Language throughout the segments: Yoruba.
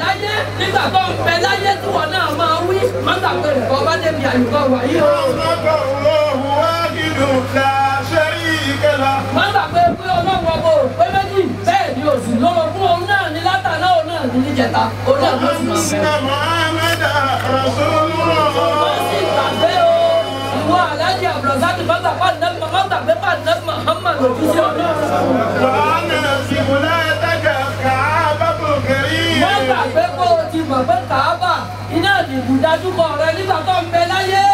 láyé nígbà tó ń bẹ láyé tí wọn náà máa wí má gbàgbé rẹ̀ bọ́ bá débi àyùkọ́ wáyé o. má gbàgbé pé ọlọ́wọ́ bò pé méjì bẹ́ẹ̀ ni òsì lọ́wọ́ fún òun náà ní látàná òun náà ní níjẹta òun náà ló sì máa bẹ̀rẹ̀. wọ́n sì gbàgbé o ìwọ aláàjì Abdulrasaq mọ́tà gbé pàdé Muhammad lòdì sí ọlọ́run. wọ́n gbàgbé kó o ti mọ̀ pé Kàábà iná ìdìbò dájúkọ rẹ nígbà tó ń bẹ láyé.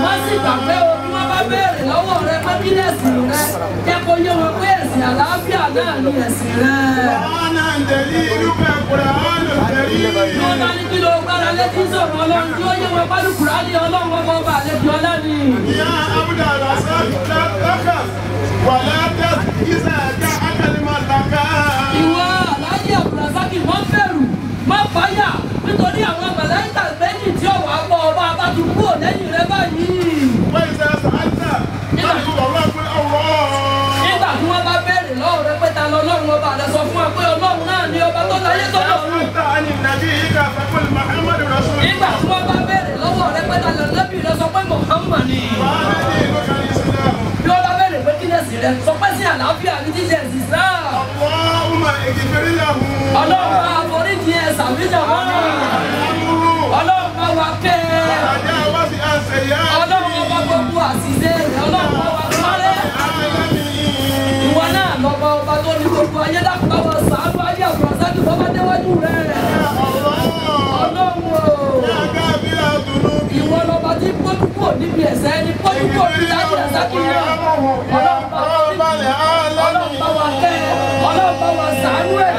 wọ́n sì gbàgbé o bí wọ́n bá béèrè lọ́wọ́ rẹ pé kí lẹ̀sìn rẹ jẹ́ kó yé wọn pé ẹ̀sìn àlàáfíà náà ni ẹ̀sìn rẹ. wọ́n bá ní kí ló gbára létí sọ̀rọ̀ ọlọ́run tí ó yé wọn pálí Kùránì ọlọ́run ọmọ ọba àlejò ọlá ni. ìyá abúlé àlàsà lọ́kà wà látẹ̀ ìṣẹ̀ ẹ̀ka akẹ́lẹ́mọ̀ làkà. ìwọ aláàjì Abdulrasaq wọ́n bẹ̀rù má fàyà nítorí àwọn màláíkà méjì tí ó wà bọ̀ ọba bá ti kúrò lẹ́yìn rẹ báyìí. wọ́n ṣe àṣà nígbà tí wọ́n bá béèrè lọ́wọ́ rẹ pé ta lọ lọ́run ọba rẹ sọ fún wa pé ọlọ́run náà ni ọba tó láyé tó lọ́run. nígbà tí wọ́n bá béèrè lọ́wọ́ rẹ pé ta lọ lẹ́bí rẹ sọ pé Muhammad ni. bí wọ́n bá béèrè pé kí lẹ́sìn rẹ sọ pé sí àlàáfíà ní jíjẹ Islam. ọlọ́run bá foríjì ẹ̀ sàmìjà wọn ni. ọlọ́run bá wa kẹ́ ẹ. ọlọ́run bá gbogbo àṣìṣe rẹ̀ ọlọ́run bá wa parẹ́. ìwọ náà lọ́ba ọba tó ní gbogbo ayé dákúbá wọn sàánú ayé Abdulrasaq tó bá déwájú rẹ̀. ọlọ́run o. ìwọ lọ́ba tí pọ́dúkọ̀ níbi ẹ̀sẹ̀ ẹni pọ́dúkọ̀ ní dájú ẹ̀sẹ̀ kìí náà. ọlọ́run bá wa kẹ́ ẹ. ọlọ́run bá wa sàánú ẹ̀.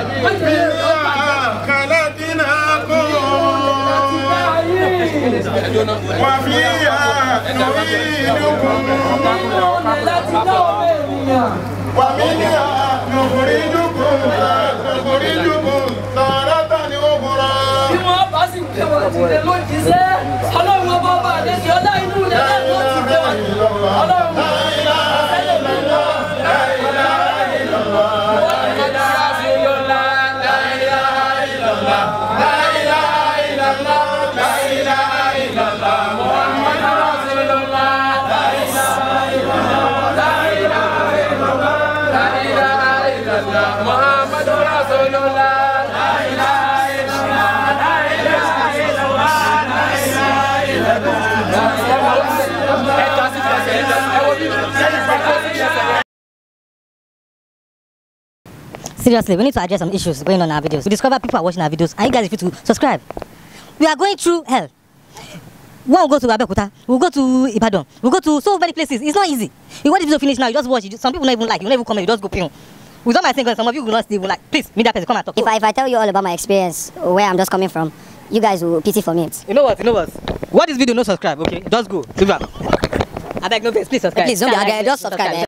ومنها نخرجكم تارة أخرى. bí wọ́n bá sì gbé wọn tìlẹ̀ ló jíṣẹ́ ọlọ́run ọba ọba àdéhùn ọlá inú ilẹ̀ náà ló ti gbé wọn ọlọ́run ọba àdéhùn ọlá Seriously, we need to address some issues going on in our videos. We discover people are watching our videos, and you guys need to subscribe. We are going through hell. One will go to Abeokuta, we'll go to Ibadan, we'll go to so many places. It's not easy. You want the video finish now, you just watch it. Some people don't even like, you don't even comment, you just go ping. With all my saying, some of you will not stay, will like, please, meet that person, come and talk. If I tell you all about my experience, where I'm just coming from, you guys will pity for me. You know what? Watch this video, no subscribe, okay? Just go. I beg no face, please subscribe. Please, don't be just subscribe.